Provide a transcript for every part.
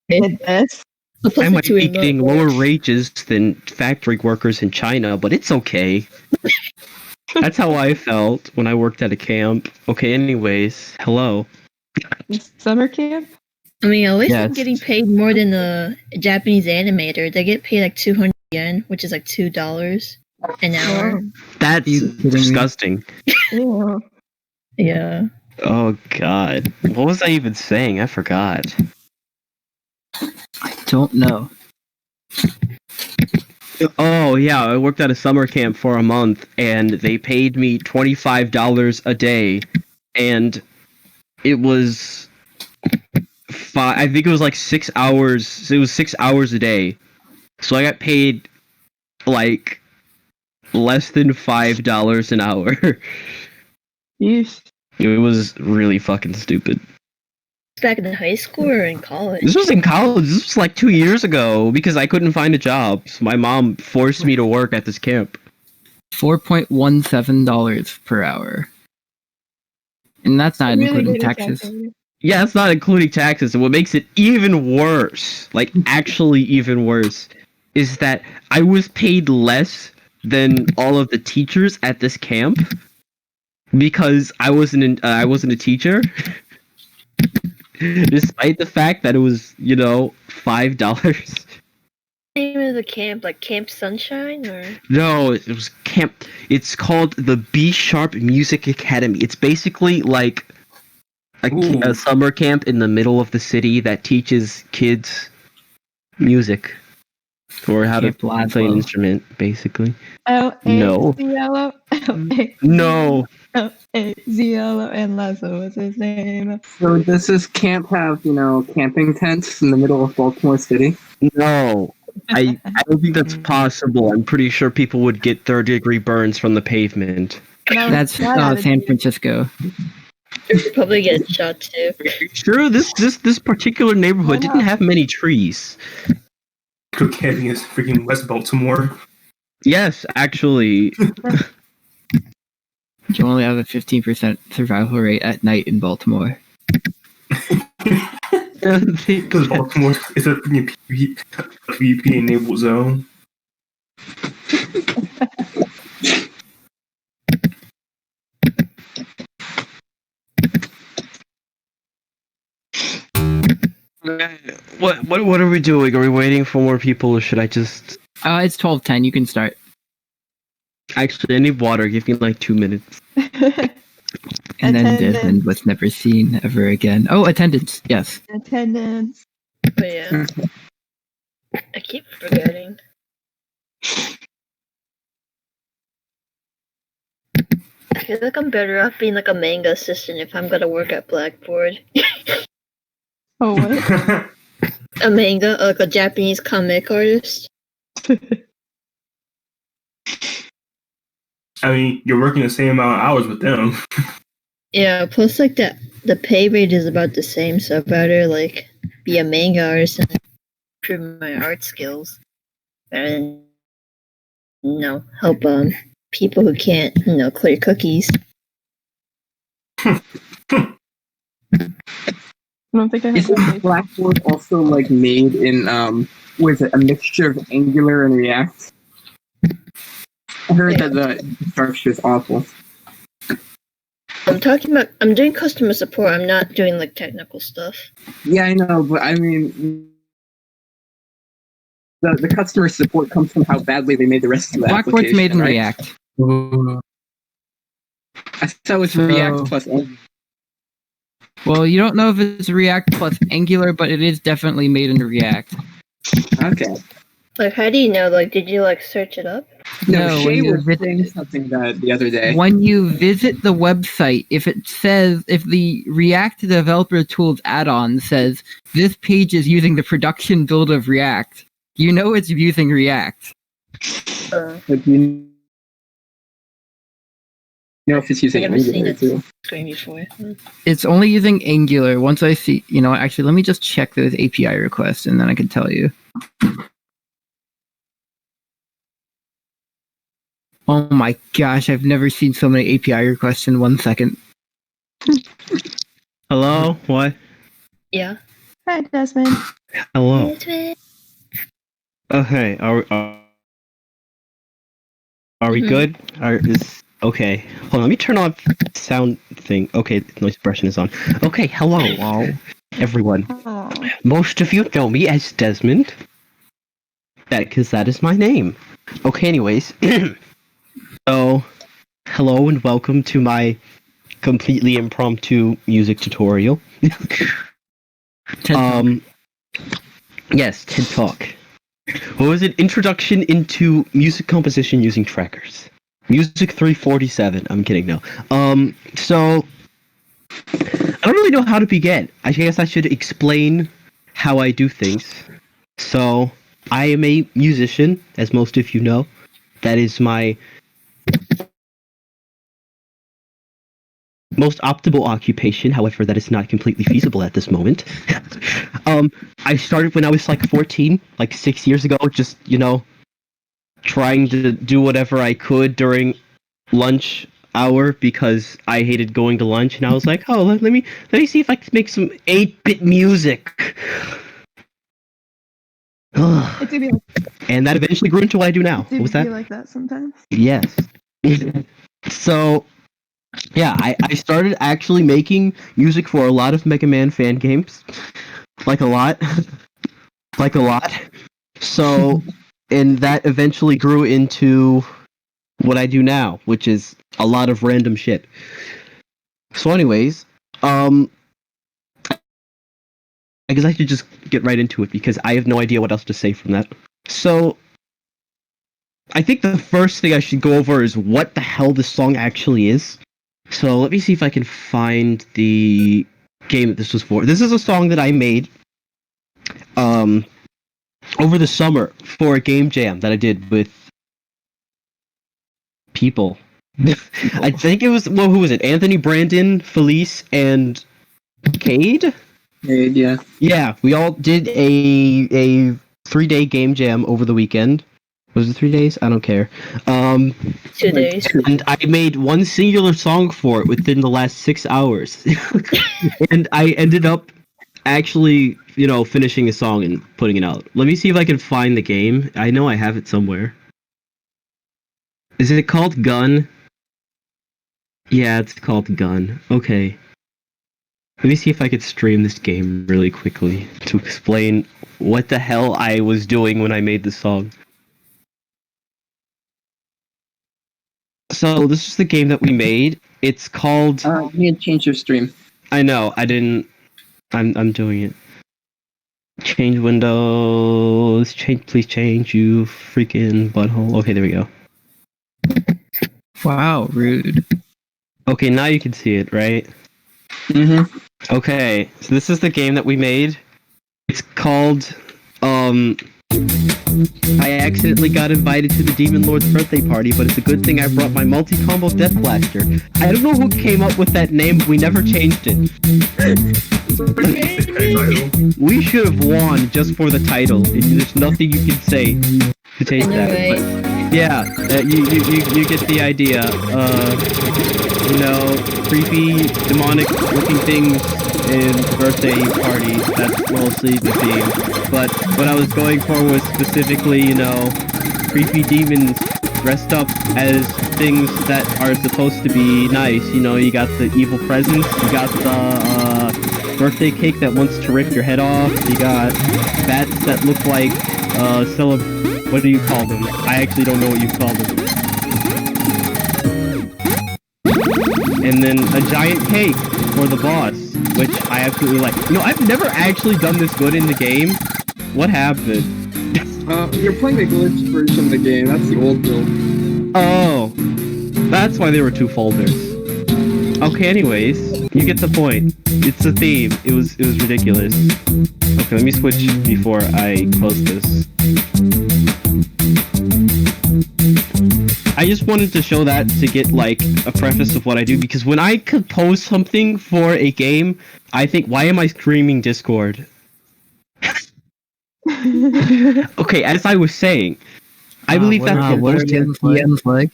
Goodness. I might be getting lower wages than factory workers in China, but it's okay. That's how I felt when I worked at a camp. Okay, anyways, hello. Summer camp? I mean, at least I'm getting paid more than a Japanese animator. They get paid like 200 yen, which is like $2 an hour. That's disgusting. Yeah. Yeah. Oh god. What was I even saying? I forgot. I don't know. Oh yeah, I worked at a summer camp for a month and they paid me $25 a day, and it was I think it was like 6 hours. It was 6 hours a day. So I got paid like less than $5 an hour. Yeesh. It was really fucking stupid. Back in high school or in college? This was in college. This was like 2 years ago because I couldn't find a job. So my mom forced me to work at this camp. $4.17 per hour. And that's not including taxes. Yeah, that's not including taxes. And what makes it even worse, like actually even worse, is that I was paid less than all of the teachers at this camp because I wasn't a teacher. Despite the fact that it was, $5. Name of the camp, like Camp Sunshine, or No, it was camp. It's called the B Sharp Music Academy. It's basically like a summer camp in the middle of the city that teaches kids music or how to play an instrument, basically. No. No. Ziello and Lazo, what's his name? So does this camp have, camping tents in the middle of Baltimore City? No. I don't think that's possible. I'm pretty sure people would get third-degree burns from the pavement. That's San Francisco. You'd probably get shot too. Sure, this particular neighborhood didn't have many trees. Camping is freaking West Baltimore. Yes, actually. You only have a 15% survival rate at night in Baltimore. Because Baltimore is a freaking PvP-enabled zone. What are we doing? Are we waiting for more people, or should I just... It's 12:10. You can start. Actually, I need water. Give me like 2 minutes. And then Desmond was never seen ever again. Oh, attendance. Yes. Attendance. But yeah. I keep forgetting. I feel like I'm better off being like a manga assistant if I'm gonna work at Blackboard. Oh, what? A manga, like a Japanese comic artist. I mean, you're working the same amount of hours with them. Yeah, plus like the pay rate is about the same, so I'd rather like be a manga artist and improve my art skills rather than help people who can't clear cookies. I don't think I have. Isn't Blackboard also like made in a mixture of Angular and React? I heard that the structure is awful. I'm doing customer support. I'm not doing like technical stuff. Yeah, I know, but I mean, the customer support comes from how badly they made the rest of the Blackboard's application. made in right? React. I thought it was React plus Angular. Well, you don't know if it's React plus Angular, but it is definitely made in React. Okay. Like, how do you know? Like, did you like search it up? No, Shay when was saying something the other day. When you visit the website, if the React Developer Tools add-on says this page is using the production build of React, you know it's using React. But you know if it's using Angular too. Screen before. It's only using Angular. Once I see, actually, let me just check those API requests, and then I can tell you. Oh my gosh, I've never seen so many API requests in 1 second. Hello? What? Yeah. Hi, Desmond. Hello. Okay, are we Mhm. good? Okay. Hold on, let me turn off sound thing. Okay, noise suppression is on. Okay, hello, everyone. Aw. Most of you know me as Desmond. Because that is my name. Okay, anyways. So, hello and welcome to my completely impromptu music tutorial. TED Yes, TED Talk. What was it? Introduction into music composition using trackers. Music 347. I'm kidding, no. So I don't really know how to begin. I guess I should explain how I do things. So I am a musician, as most of you know. That is my most optimal occupation. However, that is not completely feasible at this moment. I started when I was like 14, like 6 years ago, just, trying to do whatever I could during lunch hour because I hated going to lunch, and I was like, oh, let me see if I can make some 8-bit music. It do be like, And that eventually grew into what I do now. it do What was be that? like that sometimes. Yes. So, yeah, I started actually making music for a lot of Mega Man fan games. Like a lot. Like a lot. So, and that eventually grew into what I do now, which is a lot of random shit. So anyways, I guess I should just get right into it because I have no idea what else to say from that. So, I think the first thing I should go over is what the hell this song actually is. So let me see if I can find the game that this was for. This is a song that I made over the summer for a game jam that I did with people. I think it was, well, who was it? Anthony, Brandon, Felice, and Cade? Yeah. Yeah, we all did a 3-day game jam over the weekend. Was it 3 days? I don't care. 2 days. And I made one singular song for it within the last 6 hours. And I ended up actually, finishing a song and putting it out. Let me see if I can find the game. I know I have it somewhere. Is it called Gun? Yeah, it's called Gun. Okay. Let me see if I could stream this game really quickly to explain what the hell I was doing when I made this song. So this is the game that we made. It's called. You need to change your stream. I know. I didn't. I'm doing it. Change windows. Please change. You freaking butthole. Okay, there we go. Wow, rude. Okay, now you can see it, right? Mm-hmm. Okay, so this is the game that we made. It's called. I accidentally got invited to the Demon Lord's birthday party, but it's a good thing I brought my multi-combo Death Blaster. I don't know who came up with that name, but we never changed it. We should have won just for the title. There's nothing you can say to change that. Anyway. But yeah, you get the idea. Creepy, demonic-looking things in birthday party. That's mostly the theme. But what I was going for was specifically, creepy demons dressed up as things that are supposed to be nice. You got the evil presents, you got the birthday cake that wants to rip your head off, you got bats that look like, what do you call them? I actually don't know what you call them. And then a giant cake for the boss, which I absolutely like. I've never actually done this good in the game. What happened? You're playing the glitched version of the game. That's the old build. Oh, that's why there were 2 folders. Okay, anyways, you get the point. It's a theme. It was ridiculous. Okay, let me switch before I close this. I just wanted to show that to get a preface of what I do, because when I compose something for a game, I think, why am I screaming Discord? Okay, as I was saying, I believe what that are DMs like?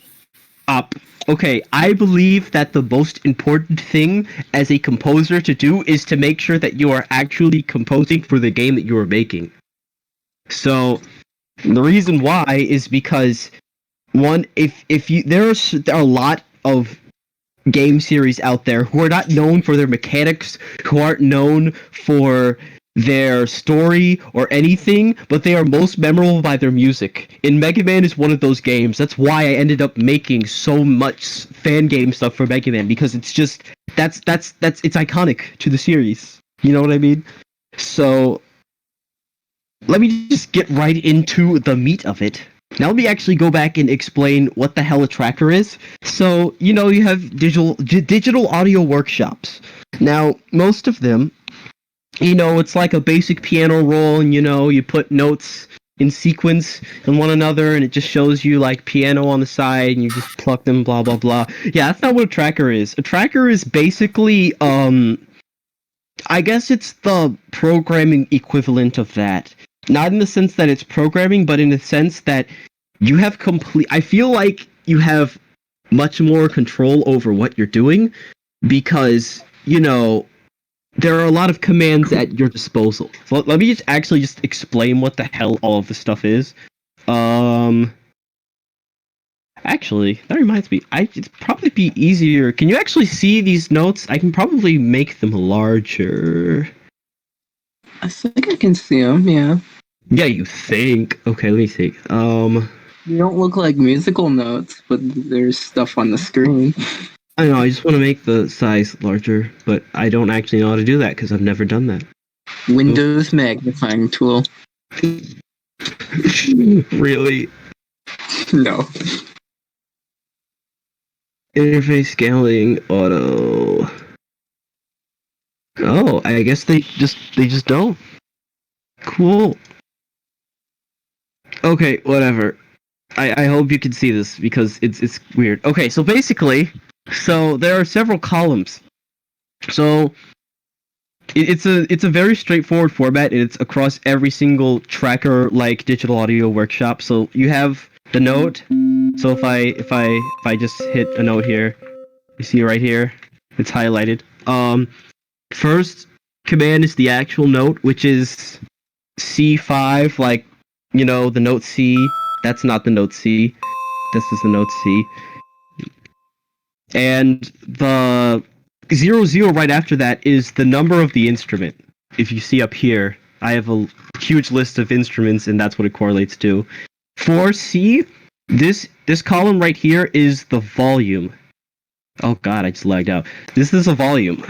up. Okay, I believe that the most important thing as a composer to do is to make sure that you are actually composing for the game that you are making. So the reason why is because one, if you there are a lot of game series out there who are not known for their mechanics, who aren't known for their story or anything, but they are most memorable by their music. And Mega Man is one of those games. That's why I ended up making so much fan game stuff for Mega Man, because it's just that's it's iconic to the series. You know what I mean? So let me just get right into the meat of it. Now let me actually go back and explain what the hell a tracker is. So, you know, you have digital audio workshops. Now, most of them, you know, it's like a basic piano roll, and, you know, you put notes in sequence in one another, and it just shows you, like, piano on the side, and you just pluck them, blah, blah, blah. Yeah, that's not what a tracker is. A tracker is basically, I guess it's the programming equivalent of that. Not in the sense that it's programming, but in the sense that you have I feel like you have much more control over what you're doing, because, you know, there are a lot of commands at your disposal. So let me just explain what the hell all of this stuff is. Actually, that reminds me. It'd probably be easier. Can you actually see these notes? I can probably make them larger. I think I can see them, yeah. Yeah, you think. Okay, let me see. They don't look like musical notes, but there's stuff on the screen. I know, I just want to make the size larger, but I don't actually know how to do that because I've never done that. Windows magnifying tool. Really? No. Interface scaling auto. Oh, I guess they just don't. Cool. Okay, whatever. I hope you can see this because it's weird. Okay, so basically, there are several columns. So it's a very straightforward format, and it's across every single tracker like digital audio workshop. So you have the note. So if I just hit a note here, you see right here, it's highlighted. First command is the actual note, which is C5, like, you know, the note C. That's not the note C. This is the note C. And the 00 right after that is the number of the instrument. If you see up here, I have a huge list of instruments, and that's what it correlates to. For C, this column right here is the volume. Oh god, I just lagged out. This is a volume.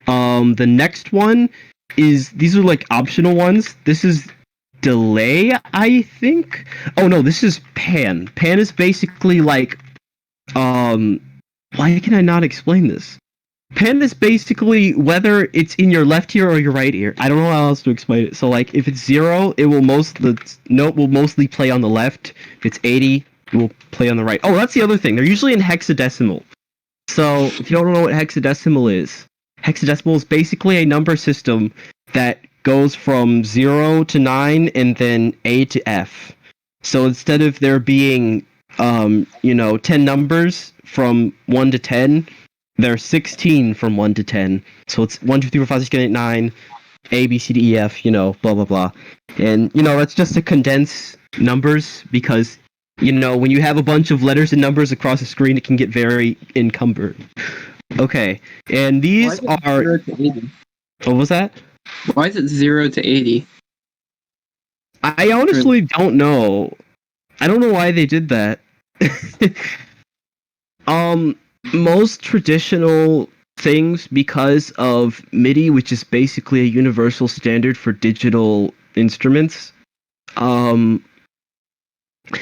The next one is, these are like optional ones. This is delay, I think. Oh no, this is pan. Pan is basically like, why can I not explain this? Pan is basically whether it's in your left ear or your right ear. I don't know how else to explain it. So like, if it's 0, the note will mostly play on the left. If it's 80, it will play on the right. Oh, that's the other thing. They're usually in hexadecimal. So if you don't know what hexadecimal is basically a number system that goes from 0 to 9 and then A to F. So instead of there being 10 numbers from 1 to 10, there's 16 from 1 to 10. So it's 1, 2, 3, 4, 5, 6, 7, 8, 9, A, B, C, D, E, F, blah, blah, blah. And, that's just to condense numbers, because, when you have a bunch of letters and numbers across the screen, it can get very encumbered. Okay, and these are... 0 to 80? What was that? Why is it 0 to 80? I honestly don't know. I don't know why they did that. Most traditional things, because of MIDI, which is basically a universal standard for digital instruments,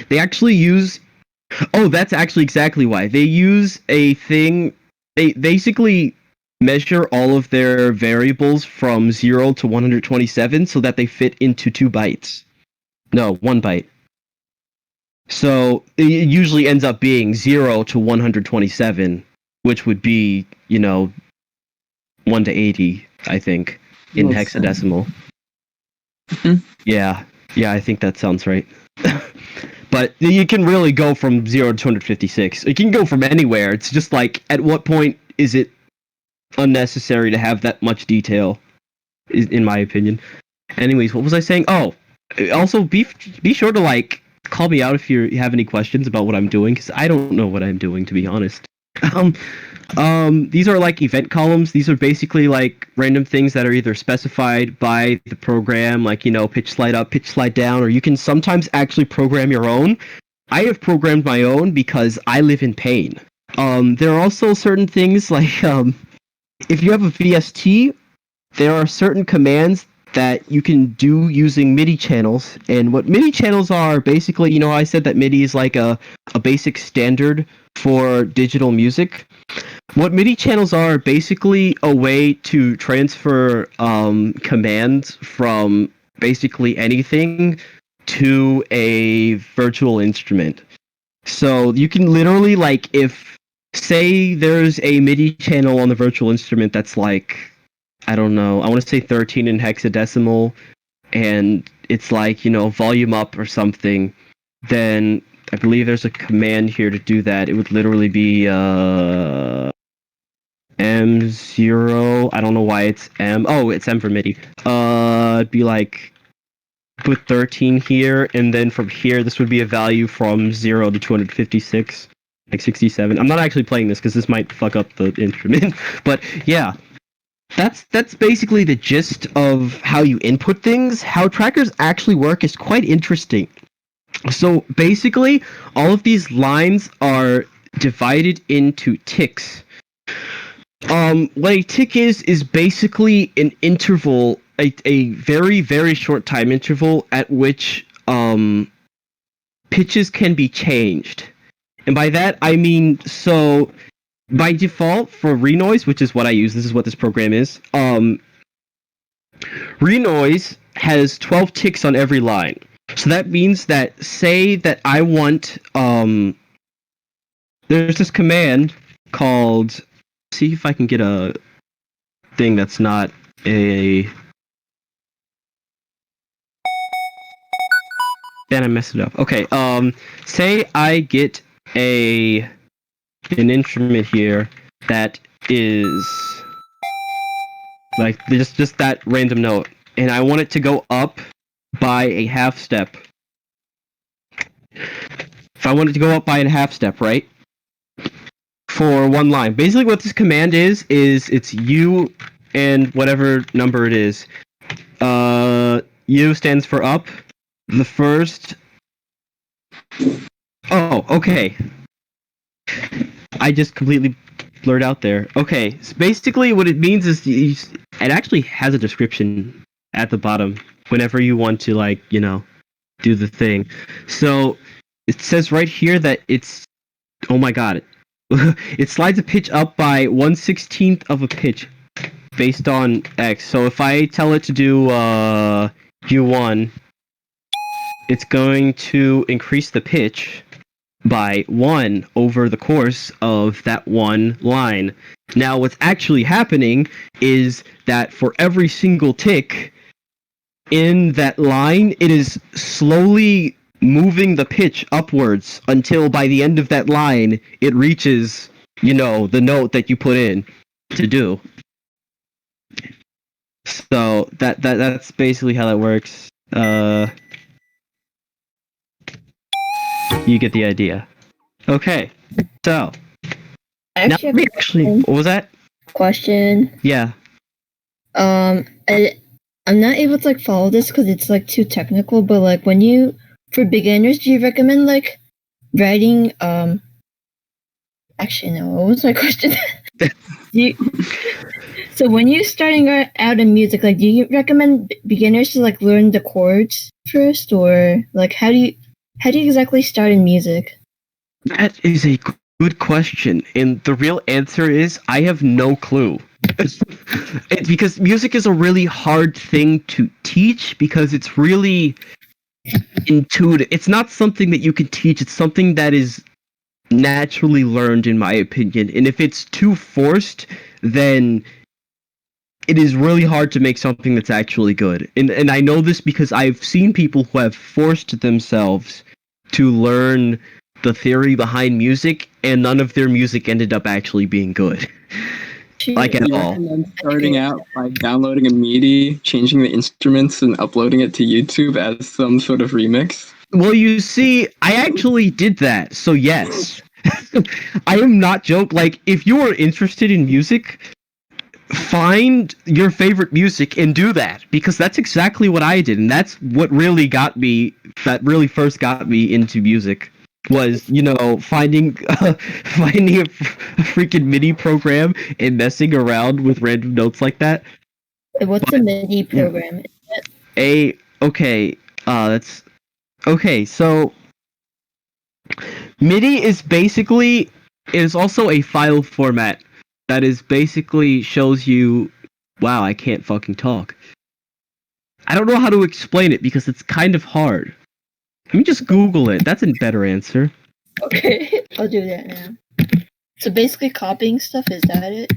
they actually use... Oh, that's actually exactly why. They use a thing... They basically measure all of their variables from 0 to 127 so that they fit into 2 bytes. No, 1 byte. So it usually ends up being 0 to 127, which would be, 1 to 80, I think, in hexadecimal. Mm-hmm. Yeah, I think that sounds right. But you can really go from 0 to 256. You can go from anywhere. It's just like, at what point is it unnecessary to have that much detail, in my opinion. Anyways, what was I saying? Oh, also be sure to like call me out if you have any questions about what I'm doing, because I don't know what I'm doing, to be honest. These are like event columns. These are basically like random things that are either specified by the program, like, pitch slide up, pitch slide down, or you can sometimes actually program your own. I have programmed my own because I live in pain. There are also certain things like, if you have a VST, there are certain commands that you can do using MIDI channels. And what MIDI channels are, basically, I said that MIDI is like a basic standard for digital music. What MIDI channels are basically a way to transfer commands from basically anything to a virtual instrument. So you can literally, like, if, say there's a MIDI channel on the virtual instrument that's like, I don't know, I want to say 13 in hexadecimal, and it's like, volume up or something, then I believe there's a command here to do that. It would literally be M0. I don't know why it's M. Oh, it's M for MIDI. It'd be like, put 13 here, and then from here, this would be a value from 0 to 256, like 67. I'm not actually playing this because this might fuck up the instrument, but yeah. That's basically the gist of how you input things. How trackers actually work is quite interesting. So basically, all of these lines are divided into ticks. What a tick is basically an interval, a very, very short time interval at which pitches can be changed. And by that, I mean, so by default, for renoise, which is what I use, this is what this program is, renoise has 12 ticks on every line. So that means that, say that I want, there's this command called, see if I can get a thing that's not a, then I messed it up. Okay, say I get an instrument here that is like just that random note, and I want it to go up by a half step. If I want it to go up by a half step, right? For one line. Basically what this command is it's U and whatever number it is. U stands for up. The first... Oh, okay. I just completely blurred out there. Okay, so basically what it means is it actually has a description at the bottom whenever you want to, like, do the thing. So it says right here that it's, oh my god, it slides a pitch up by 1/16 of a pitch based on X. So if I tell it to do U1, it's going to increase the pitch by 1 over the course of that one line. Now, what's actually happening is that for every single tick in that line, it is slowly moving the pitch upwards until by the end of that line, it reaches, the note that you put in to do. So that's basically how that works. You get the idea. Okay, so now what was that? Question. Yeah. I'm not able to follow this because it's too technical. But for beginners, do you recommend writing? Actually, no. What was my question? So when you're starting out in music, do you recommend beginners to learn the chords first, or how do you exactly start in music? That is a good question, and the real answer is I have no clue. Because music is a really hard thing to teach because it's really intuitive. It's not something that you can teach. It's something that is naturally learned, in my opinion. And if it's too forced, then it is really hard to make something that's actually good. And I know this because I've seen people who have forced themselves to learn the theory behind music, and none of their music ended up actually being good. Like at You all. recommend starting out by downloading a MIDI, changing the instruments, and uploading it to YouTube as some sort of remix? Well, you see, I actually did that, so yes. I am not joking. Like, if you are interested in music, find your favorite music and do that, because that's exactly what I did, and that's what really really first got me into music, was, finding finding a freaking MIDI program and messing around with random notes like that. What's a MIDI program? So MIDI is also a file format that is basically shows you. Wow, I can't fucking talk. I don't know how to explain it because it's kind of hard. Let me just Google it. That's a better answer. Okay, I'll do that now. So basically copying stuff, is that it?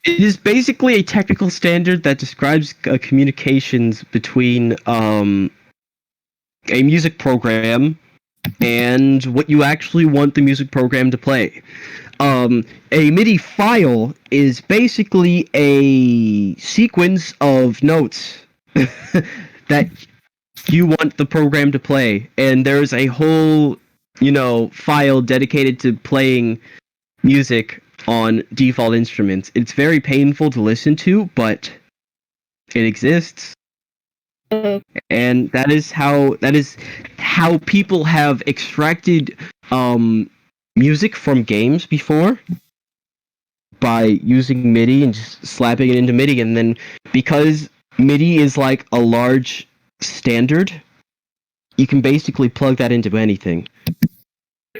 It is basically a technical standard that describes communications between a music program and what you actually want the music program to play. A MIDI file is basically a sequence of notes that you want the program to play, and there's a whole, file dedicated to playing music on default instruments. It's very painful to listen to, but it exists. And that is how people have extracted music from games before, by using MIDI and just slapping it into MIDI, and then because MIDI is like a large standard, you can basically plug that into anything.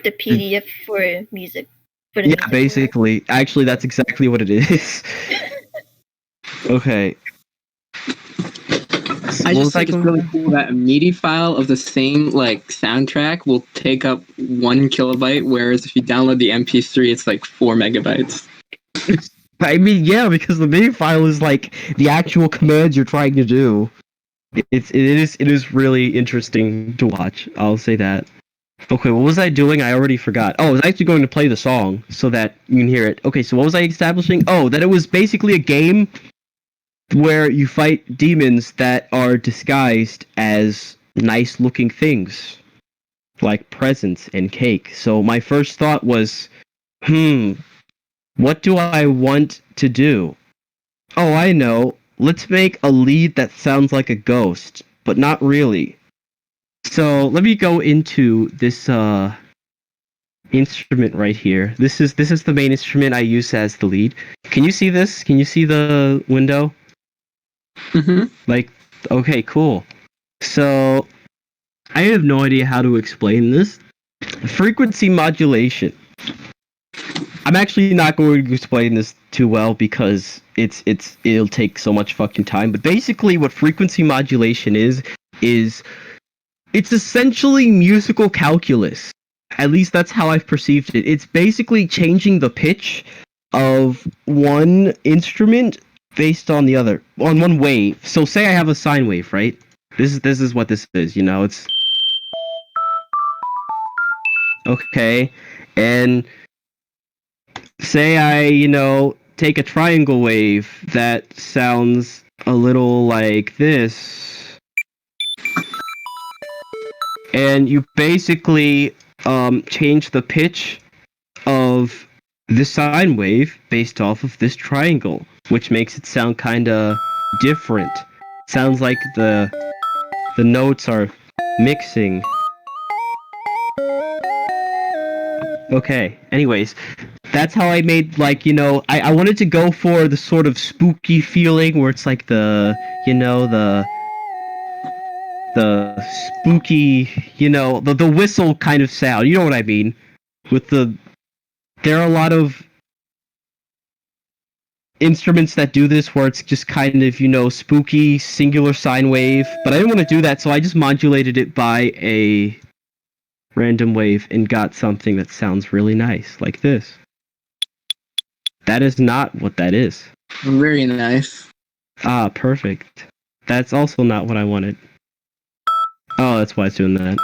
The PDF for music. Yeah, basically. Actually, that's exactly what it is. Okay. I just think it's really cool that a MIDI file of the same soundtrack will take up 1 kilobyte, whereas if you download the MP3, it's like 4 megabytes. I mean, yeah, because the MIDI file is like the actual commands you're trying to do. It is really interesting to watch. I'll say that. Okay, what was I doing? I already forgot. Oh, I was actually going to play the song so that you can hear it. Okay, so what was I establishing? Oh, that it was basically a game where you fight demons that are disguised as nice-looking things, like presents and cake. So my first thought was, what do I want to do? Oh, I know. Let's make a lead that sounds like a ghost, but not really. So let me go into this instrument right here. This is the main instrument I use as the lead. Can you see this? Can you see the window? Mm-hmm. Okay, cool. So I have no idea how to explain this. Frequency modulation. I'm actually not going to explain this too well because it'll take so much fucking time. But basically, what frequency modulation is it's essentially musical calculus. At least that's how I've perceived it. It's basically changing the pitch of one instrument based on the other, on one wave. So say I have a sine wave, right? This is what this is. It's okay, and say I take a triangle wave that sounds a little like this, and you basically change the pitch of the sine wave based off of this triangle, which makes it sound kind of different. Sounds like the notes are mixing. Okay, anyways, that's how I made, I wanted to go for the sort of spooky feeling where it's like the spooky, the whistle kind of sound. You know what I mean? There are a lot of instruments that do this where it's just kind of, spooky, singular sine wave. But I didn't want to do that, so I just modulated it by a random wave and got something that sounds really nice, like this. That is not what that is. Very nice. Ah, perfect. That's also not what I wanted. Oh, that's why it's doing that.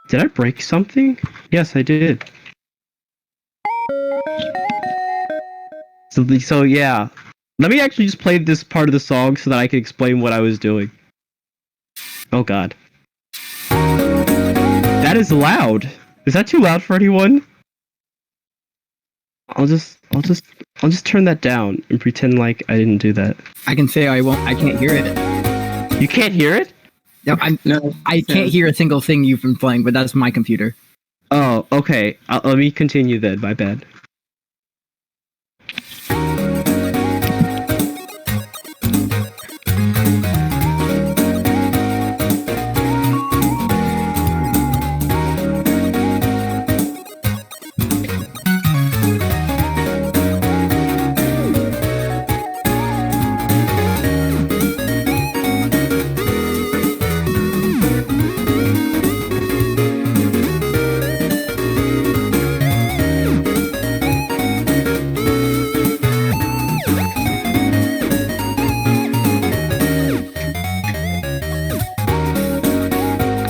Did I break something? Yes, I did. So yeah. Let me actually just play this part of the song so that I can explain what I was doing. Oh god. That is loud. Is that too loud for anyone? I'll just turn that down and pretend like I didn't do that. I can say I can't hear it. You can't hear it? No, I can't hear a single thing you've been playing, but that's my computer. Oh, okay. Let me continue then. My bad.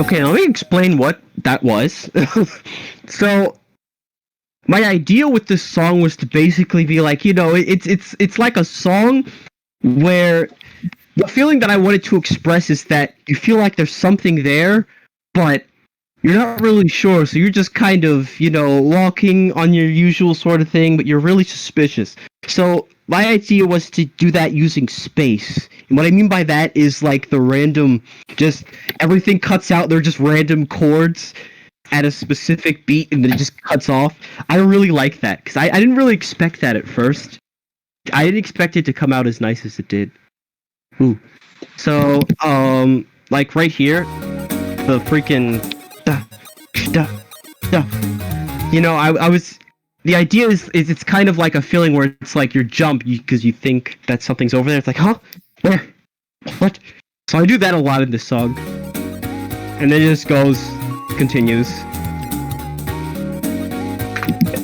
Okay, let me explain what that was. So, my idea with this song was to basically be like, it's like a song where the feeling that I wanted to express is that you feel like there's something there, but you're not really sure, so you're just kind of, walking on your usual sort of thing, but you're really suspicious. So, my idea was to do that using space. And what I mean by that is like the random, just everything cuts out, they're just random chords at a specific beat and then it just cuts off. I really like that, because I didn't really expect that at first. I didn't expect it to come out as nice as it did. Ooh. So, like right here, the freaking... I was... The idea is it's kind of like a feeling where it's like you jump because you think that something's over there. It's like, huh? Where? What? So I do that a lot in this song. And then it just continues.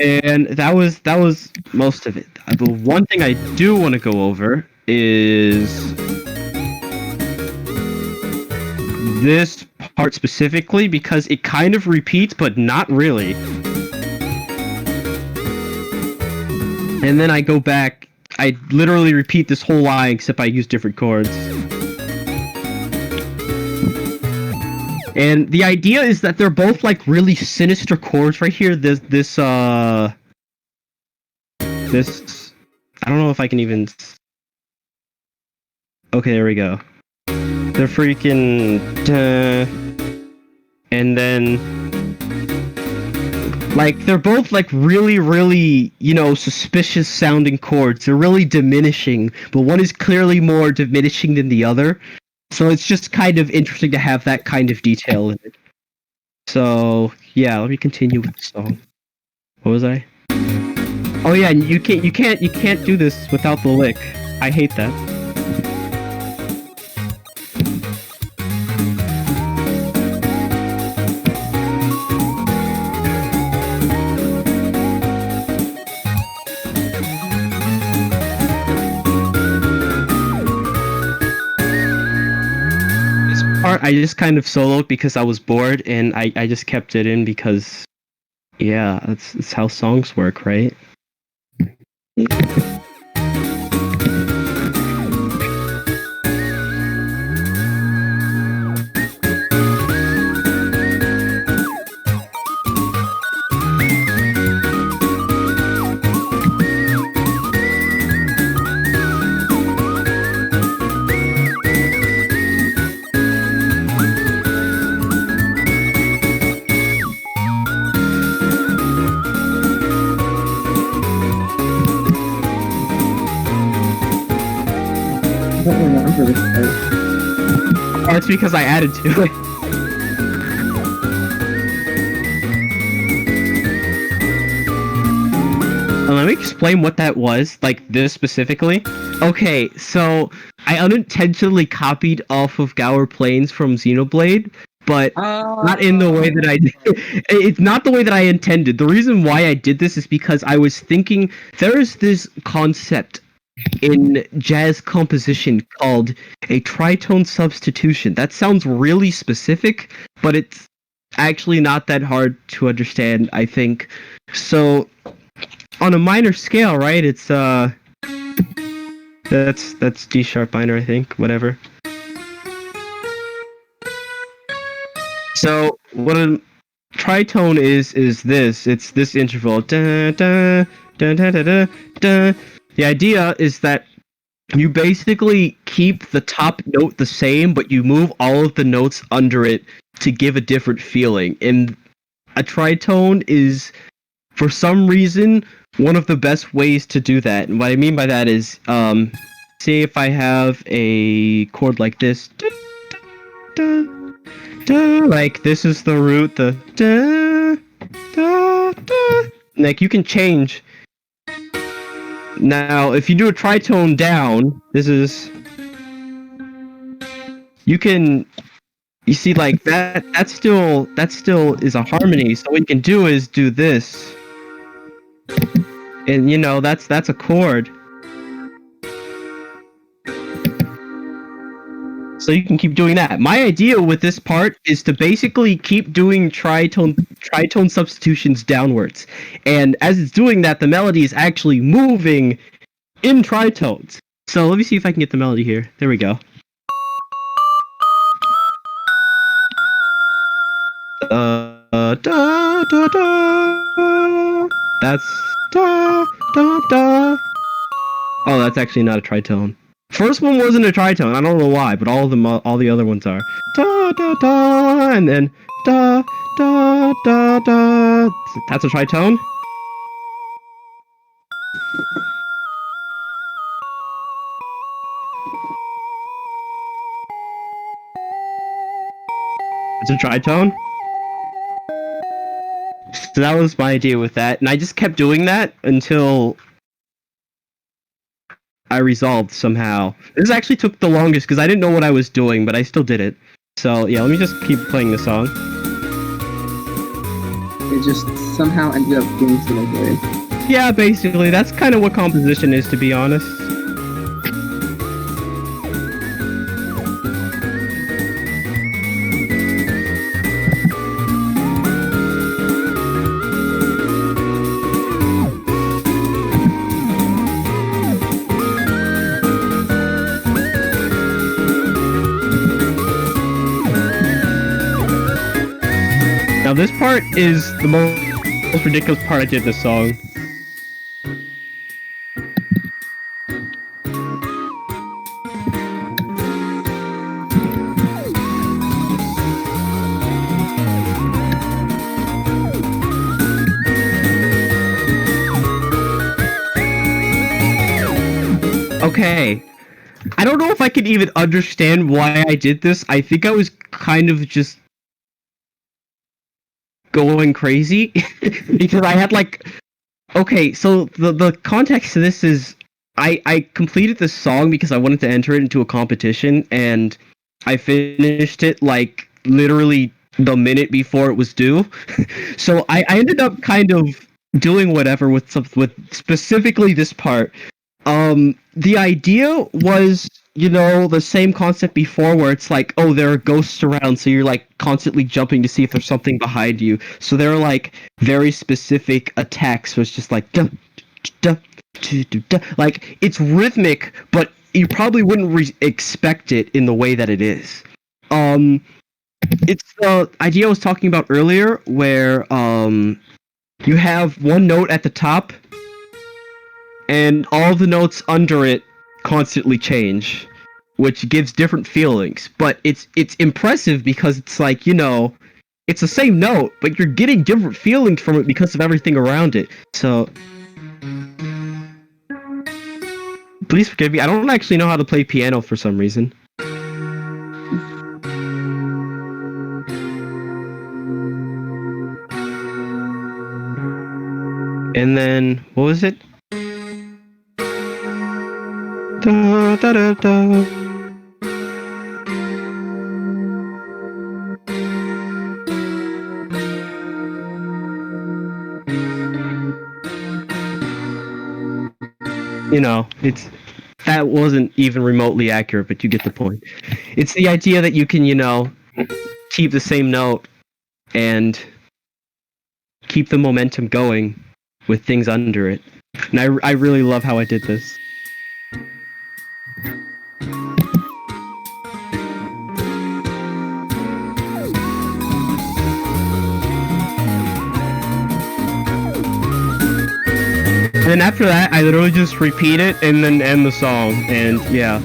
And that was most of it. The one thing I do want to go over is this part specifically, because it kind of repeats, but not really. And then I go back, I literally repeat this whole line, except I use different chords. And the idea is that they're both like really sinister chords right here. This, I don't know if I can even... Okay, there we go. They're freaking... and then... Like, they're both, like, really, really, suspicious sounding chords. They're really diminishing, but one is clearly more diminishing than the other. So it's just kind of interesting to have that kind of detail in it. So, yeah, let me continue with the song. What was I? Oh yeah, you can't do this without the lick. I hate that. I just kind of soloed because I was bored, and I just kept it in because, yeah, that's how songs work, right? I don't remember this part. Oh, it's because I added to it. Let me explain what that was, like this specifically. Okay, so I unintentionally copied off of Gower Plains from Xenoblade, but not in the way that I did. It's not the way that I intended. The reason why I did this is because I was thinking there is this concept in jazz composition called a tritone substitution. That sounds really specific, but it's actually not that hard to understand, I think. So on a minor scale, right? It's that's D sharp minor, I think. Whatever. So what a tritone is this. It's this interval. Da, da, da, da, da, da, da. The idea is that you basically keep the top note the same, but you move all of the notes under it to give a different feeling. And a tritone is, for some reason, one of the best ways to do that. And what I mean by that is, say if I have a chord like this, da, da, da, like this is the root, the da, da, da. Like you can change. Now, if you do a tritone down, this is, you can, you see, like that still is a harmony. So what you can do is do this, and you know that's a chord. So you can keep doing that. My idea with this part is to basically keep doing tritone substitutions downwards. And as it's doing that, the melody is actually moving in tritones. So let me see if I can get the melody here. There we go. Da, da, da. That's da, da, da. Oh, that's actually not a tritone. First one wasn't a tritone. I don't know why, but all the other ones are da da da, and then da da da da. That's a tritone. It's a tritone. So that was my idea with that, and I just kept doing that until I resolved somehow. This actually took the longest because I didn't know what I was doing, but I still did it. So yeah, let me just keep playing the song. It just somehow ended up being so good. Yeah, basically, that's kind of what composition is, to be honest. Now this part is the most ridiculous part I did in this song. Okay. I don't know if I can even understand why I did this. I think I was kind of just going crazy because I had like, okay, so the context to this is I completed this song because I wanted to enter it into a competition, and I finished it like literally the minute before it was due. So I ended up kind of doing whatever with specifically this part. The idea was, you know, the same concept before where it's like, oh, there are ghosts around, so you're like constantly jumping to see if there's something behind you. So there are like very specific attacks, so it's just like duh, duh, duh, duh, duh. Like it's rhythmic, but you probably wouldn't expect it in the way that it is. It's the idea I was talking about earlier where you have one note at the top and all the notes under it constantly change, which gives different feelings. But it's impressive because it's like, you know, it's the same note, but you're getting different feelings from it because of everything around it. So please forgive me. I don't actually know how to play piano for some reason. And then what was it? Da, da, da, da. You know, that wasn't even remotely accurate, but you get the point. It's the idea that you can, you know, keep the same note and keep the momentum going with things under it. And I really love how I did this. And then after that, I literally just repeat it and then end the song, and yeah.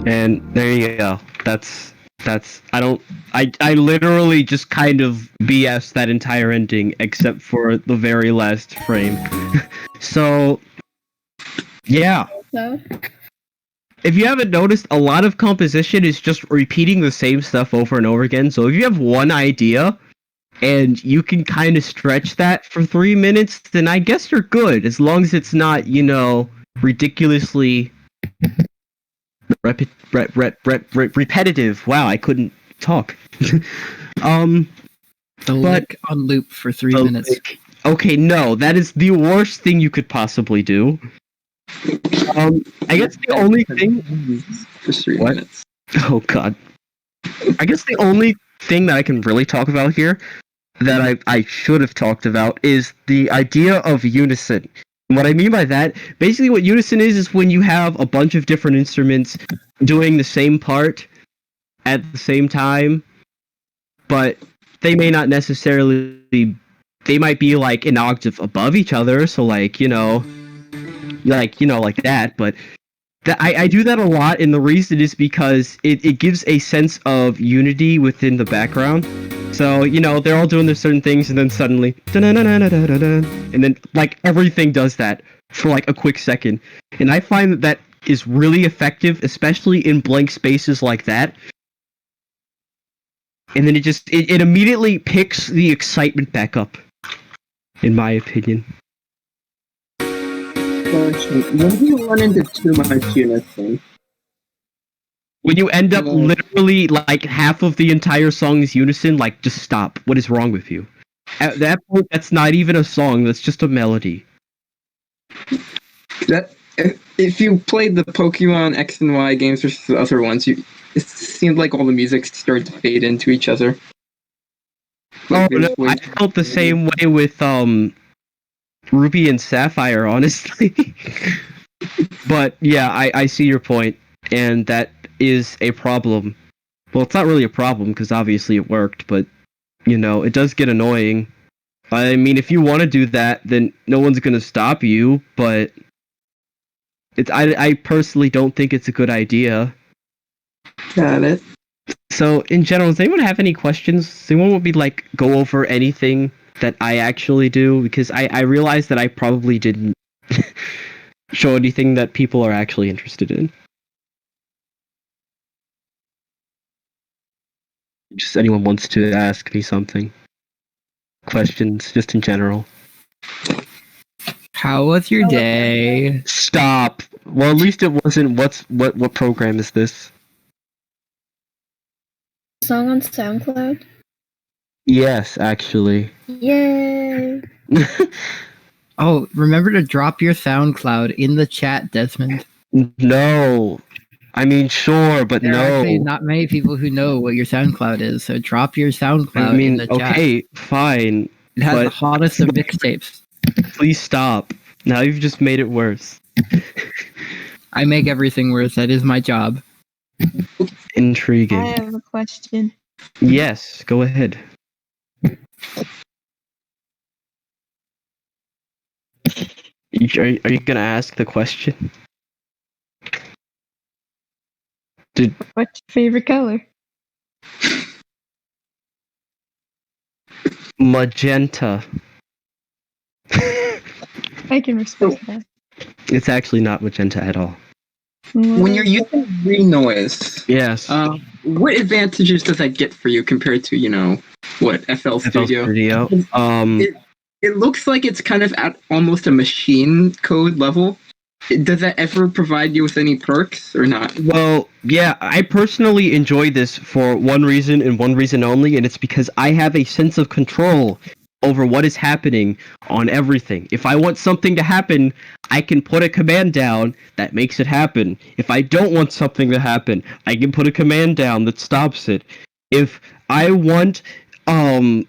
And there you go. That's I literally just kind of BS that entire ending except for the very last frame. So yeah. So, If you haven't noticed, a lot of composition is just repeating the same stuff over and over again. So if you have one idea and you can kind of stretch that for 3 minutes, then I guess you're good, as long as it's not, ridiculously repetitive. Wow, I couldn't talk. The lick on loop for 3 minutes. Okay, no, that is the worst thing you could possibly do. I guess the only thing. For 3 What? minutes. Oh God. I guess the only thing that I can really talk about here that I should have talked about is the idea of unison. What I mean by that, basically what unison is when you have a bunch of different instruments doing the same part at the same time, but they may not necessarily be, they might be like an octave above each other, so like that, but I do that a lot, and the reason is because it gives a sense of unity within the background. So, they're all doing their certain things, and then suddenly, and then, like, everything does that for, like, a quick second. And I find that is really effective, especially in blank spaces like that. And then it immediately picks the excitement back up, in my opinion. When do you run into too much unison? When you end up No. literally like half of the entire song is unison, like, just stop. What is wrong with you? At that point, that's not even a song, that's just a melody. That if you played the Pokemon X and Y games versus the other ones, it seemed like all the music started to fade into each other. Oh, Like, there's no, I way- felt the same way with Ruby and Sapphire, honestly. But yeah, I see your point, and that is a problem. Well, it's not really a problem because obviously it worked, but it does get annoying. I mean, if you want to do that, then no one's gonna stop you, but I personally don't think it's a good idea. Got it. So, in general, does anyone have any questions? Does anyone want me to, like, go over anything that I actually do? Because I realized that I probably didn't show anything that people are actually interested in. Just anyone wants to ask me something. Questions, just in general. How was your day? Stop! Well, at least it wasn't, what program is this? song on SoundCloud? Yes, actually. Yay! Oh, remember to drop your SoundCloud in the chat, Desmond. No. I mean, sure, but There are actually no. not many people who know what your SoundCloud is, so drop your SoundCloud I in mean, the chat. okay, fine. It has the but- hottest of mixtapes. Please stop. Now you've just made it worse. I make everything worse. That is my job. Intriguing. I have a question. Yes, go ahead. Are you gonna ask the question? What's your favorite color? Magenta. I can respect that. It's actually not magenta at all. When you're using renoise, Yes. what advantages does that get for you compared to, what FL Studio? It looks like it's kind of at almost a machine code level. Does that ever provide you with any perks or not? Well, yeah, I personally enjoy this for one reason and one reason only, and it's because I have a sense of control over what is happening on everything. If I want something to happen, I can put a command down that makes it happen. If I don't want something to happen, I can put a command down that stops it. If I want a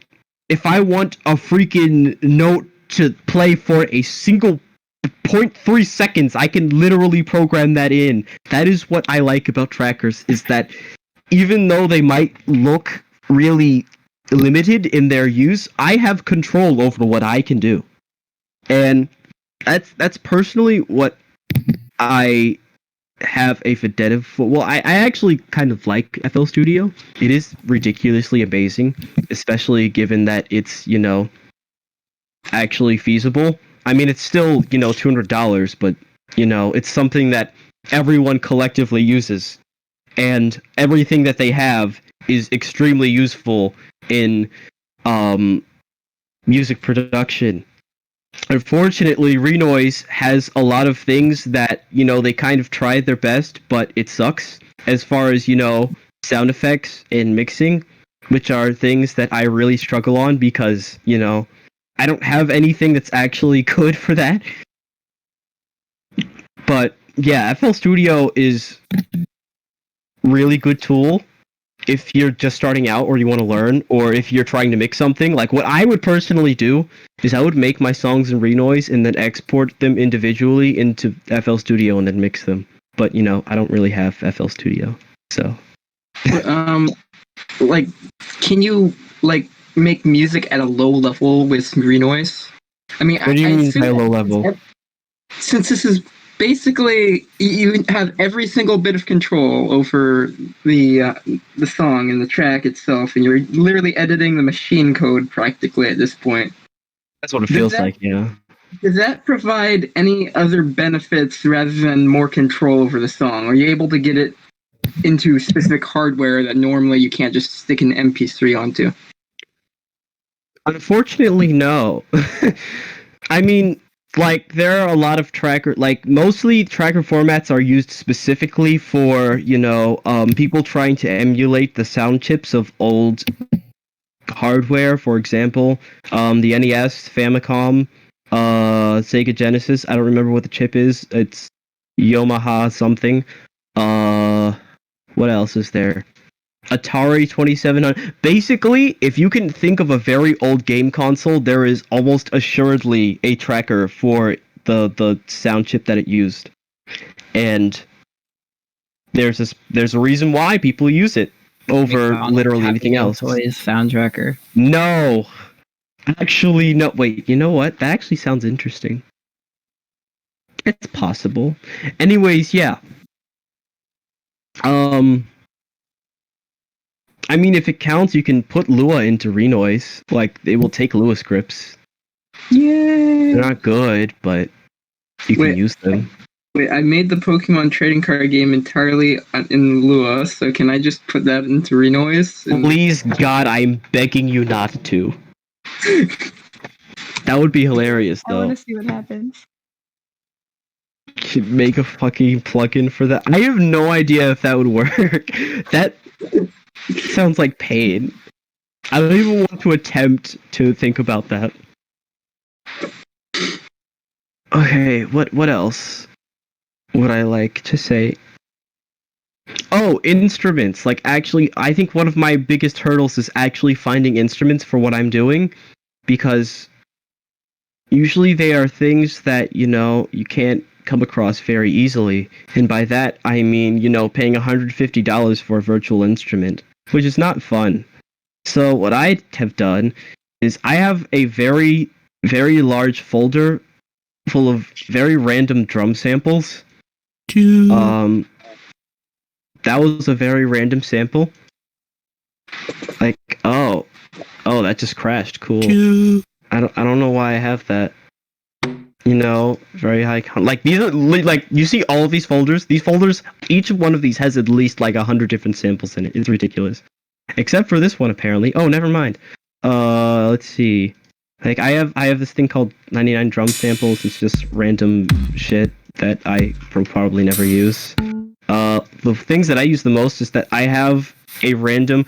freaking note to play for a single 0.3 seconds, I can literally program that in. That is what I like about trackers, is that even though they might look really limited in their use, I have control over what I can do. And that's personally what I have a vendetta for. Well, I actually kind of like FL Studio. It is ridiculously amazing, especially given that it's, actually feasible. I mean, it's still, $200, but, it's something that everyone collectively uses. And everything that they have is extremely useful in music production. Unfortunately, Renoise has a lot of things that, they kind of tried their best, but it sucks as far as, sound effects and mixing, which are things that I really struggle on because, I don't have anything that's actually good for that. But yeah, FL Studio is really good tool if you're just starting out or you want to learn, or if you're trying to mix something. Like what I would personally do is I would make my songs in Renoise and then export them individually into FL Studio and then mix them. But I don't really have FL Studio, so. Can you make music at a low level with Renoise? I mean, what do you mean by low level? Since this is basically, you have every single bit of control over the song and the track itself, and you're literally editing the machine code practically at this point. That's what it feels like, yeah. Does that provide any other benefits rather than more control over the song? Are you able to get it into specific hardware that normally you can't just stick an MP3 onto? Unfortunately, no. I mean, there are a lot of mostly tracker formats are used specifically for, people trying to emulate the sound chips of old hardware. For example, the NES, Famicom, Sega Genesis. I don't remember what the chip is. It's Yamaha something. What else is there? Atari 2700. Basically, if you can think of a very old game console, there is almost assuredly a tracker for the sound chip that it used. And there's a reason why people use it over literally anything else. Toys sound tracker. No. Actually, no. Wait, you know what? That actually sounds interesting. It's possible. Anyways, yeah. I mean, if it counts, you can put Lua into Renoise. It will take Lua scripts. Yay! They're not good, but you can use them. Wait, I made the Pokemon trading card game entirely in Lua, so can I just put that into Renoise? Please, God, I'm begging you not to. That would be hilarious, though. I want to see what happens. Should make a fucking plugin for that. I have no idea if that would work. That sounds like pain. I don't even want to attempt to think about that. Okay, what else would I like to say? Oh, instruments. Actually, I think one of my biggest hurdles is actually finding instruments for what I'm doing, because usually they are things that, you can't come across very easily. And by that, I mean, paying $150 for a virtual instrument, which is not fun. So what I have done is I have a very, very large folder full of very random drum samples. That was a very random sample. Like, oh, that just crashed. Cool. I don't know why I have that. Very high. Like these are like you see all of these folders. These folders, each one of these has at least like 100 different samples in it. It's ridiculous. Except for this one, apparently. Oh, never mind. Let's see. Like I have this thing called 99 drum samples. It's just random shit that I probably never use. The things that I use the most is that I have a random.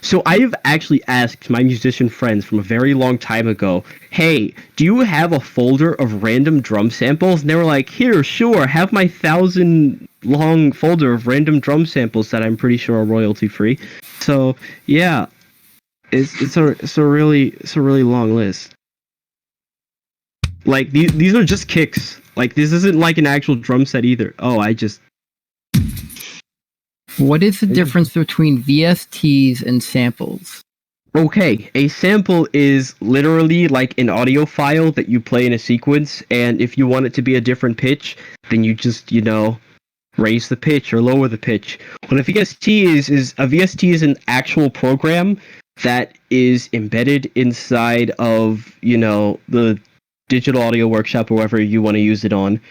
So I've actually asked my musician friends from a very long time ago, hey, do you have a folder of random drum samples? And they were like, here, sure, have my 1,000-long folder of random drum samples that I'm pretty sure are royalty free. So yeah, it's a really long list. Like these are just kicks. Like this isn't like an actual drum set either. Oh, What is the difference between VSTs and samples? Okay, a sample is literally like an audio file that you play in a sequence, and if you want it to be a different pitch, then you just, raise the pitch or lower the pitch. What a VST is an actual program that is embedded inside of, the digital audio workshop or wherever you want to use it on,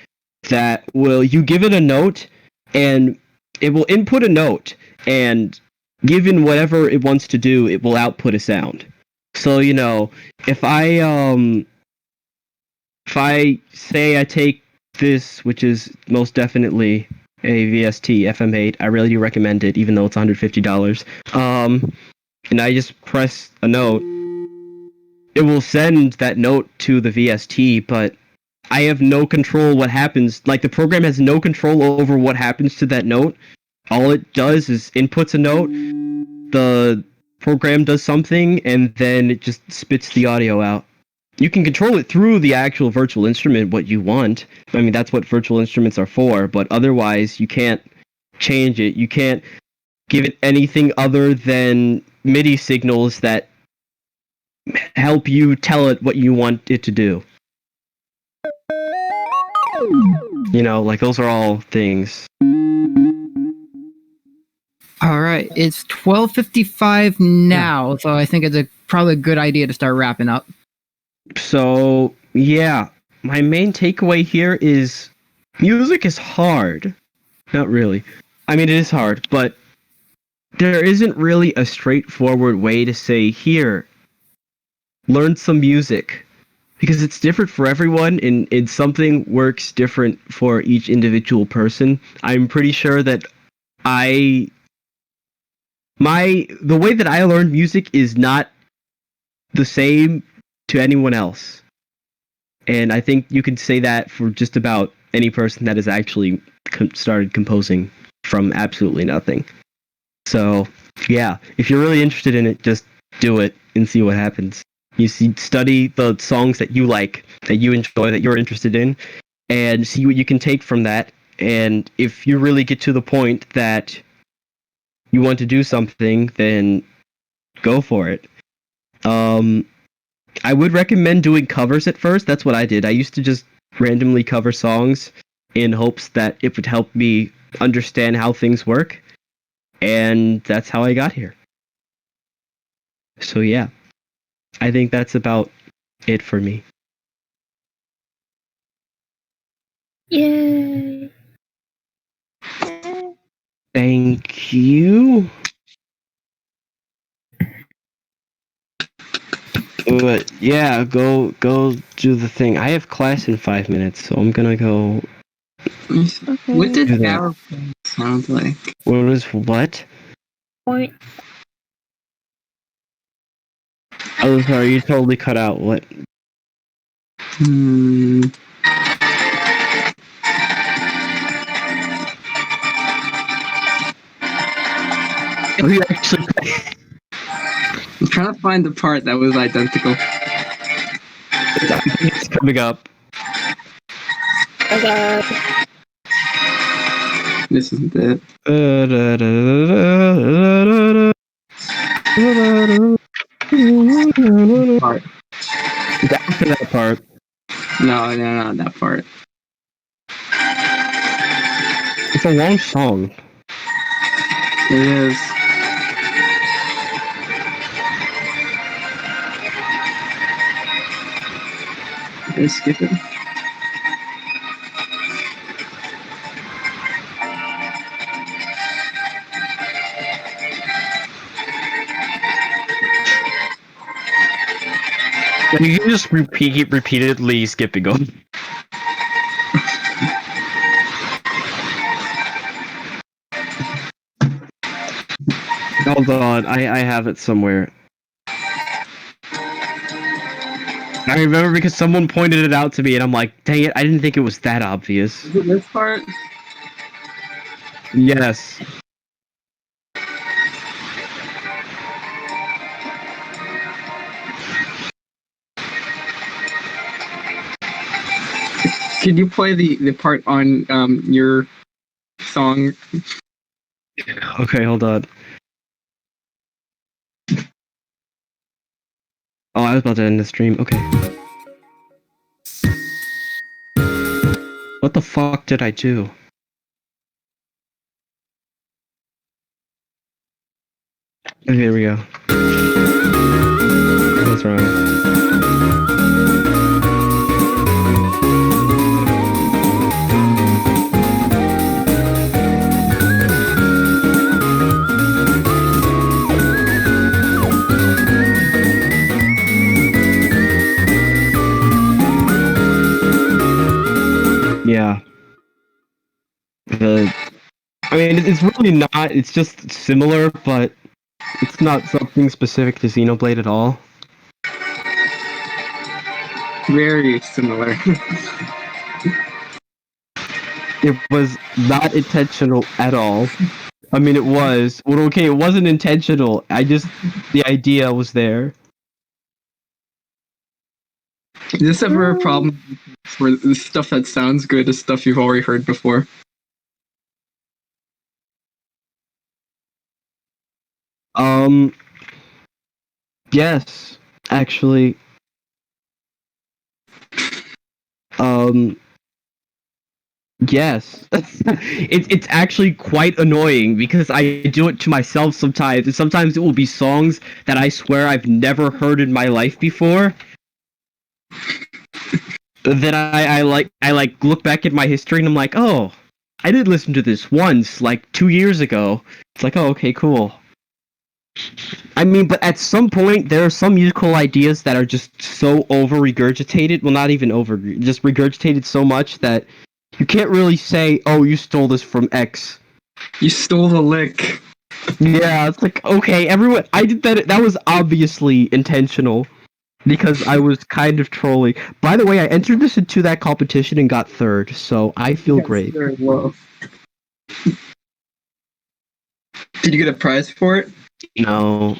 that you give it a note, and it will input a note, and given whatever it wants to do, it will output a sound. So, if I say I take this, which is most definitely a VST FM8, I really do recommend it, even though it's $150. And I just press a note, it will send that note to the VST, but I have no control what happens. Like, the program has no control over what happens to that note. All it does is inputs a note, the program does something, and then it just spits the audio out. You can control it through the actual virtual instrument, what you want. I mean, that's what virtual instruments are for, but otherwise, you can't change it. You can't give it anything other than MIDI signals that help you tell it what you want it to do. Like, those are all things. All right, it's 12:55 now, so I think it's probably a good idea to start wrapping up. So, yeah, my main takeaway here is music is hard. Not really. I mean, it is hard, but there isn't really a straightforward way to say, here, learn some music. Because it's different for everyone, and something works different for each individual person. I'm pretty sure that the way that I learned music is not the same to anyone else. And I think you can say that for just about any person that has actually started composing from absolutely nothing. So, yeah, if you're really interested in it, just do it and see what happens. Study the songs that you like, that you enjoy, that you're interested in, and see what you can take from that. And if you really get to the point that you want to do something, then go for it. I would recommend doing covers at first. That's what I did. I used to just randomly cover songs in hopes that it would help me understand how things work. And that's how I got here. So yeah, I think that's about it for me. Yay! Thank you. But yeah, go do the thing. I have class in 5 minutes, so I'm gonna go. Okay. What did PowerPoint sound like? What was what? Point. Oh, sorry, you totally cut out. What? Oh, you actually. I'm trying to find the part that was identical. It's coming up. This isn't it. Part. After that part. No, not that part. It's a long song. It is. Did I skip it? You can just repeatedly skipping on. Hold on, I have it somewhere. I remember because someone pointed it out to me, and I'm like, dang it, I didn't think it was that obvious. Is it this part? Yes. Could you play the part on your song? Okay, hold on. Oh, I was about to end the stream. Okay. What the fuck did I do? Oh, here we go. That's right. Yeah. I mean, it's really not. It's just similar, but it's not something specific to Xenoblade at all. Very similar. It was not intentional at all. I mean, it was. Well, okay, it wasn't intentional. The idea was there. Is this ever a problem where the stuff that sounds good is stuff you've already heard before? Yes, actually. Yes. It's actually quite annoying because I do it to myself sometimes, and sometimes it will be songs that I swear I've never heard in my life before. Then I look back at my history and I'm like, oh, I did listen to this once, like 2 years ago. It's like, oh, okay, cool. I mean, but at some point, there are some musical ideas that are just so over-regurgitated. Well, not even over, just regurgitated so much that you can't really say, oh, you stole this from X. You stole the lick. Yeah, it's like, okay, everyone, I did that. That was obviously intentional because I was kind of trolling. By the way, I entered this into that competition and got third, so I feel great. Very well. Did you get a prize for it? No.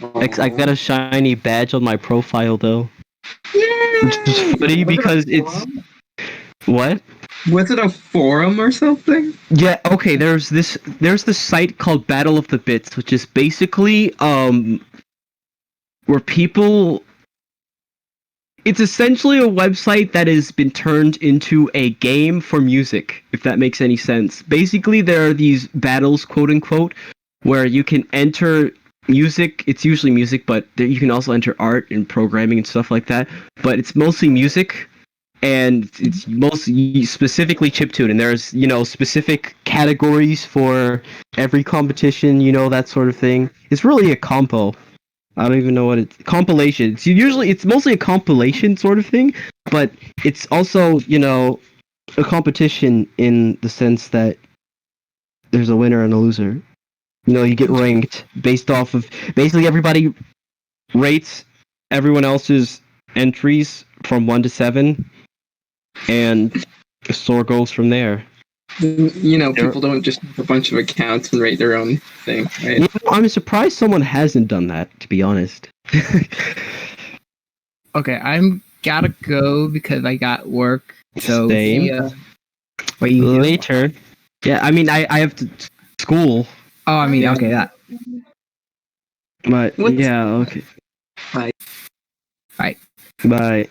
I got a shiny badge on my profile, though. Yeah. Which is funny because it's... What? Was it a forum or something? Yeah, okay, there's this site called Battle of the Bits, which is basically, where people... It's essentially a website that has been turned into a game for music, if that makes any sense. Basically, there are these battles, quote-unquote, where you can enter music. It's usually music, but you can also enter art and programming and stuff like that. But it's mostly music, and it's mostly specifically chiptune. And there's, specific categories for every competition, that sort of thing. It's really a compo. I don't even know what it's... Compilation. It's mostly a compilation sort of thing, but it's also, a competition in the sense that there's a winner and a loser. You get ranked based off of... Basically, everybody rates everyone else's entries from 1 to 7, and the score goes from there. People don't just have a bunch of accounts and rate their own thing, right? I'm surprised someone hasn't done that, to be honest. Okay, I'm gotta go because I got work. So Same. see ya. What you do? Later. Yeah, I mean, I have to school, Oh, I mean, okay, that. but What? yeah, okay. Bye. Right. Bye.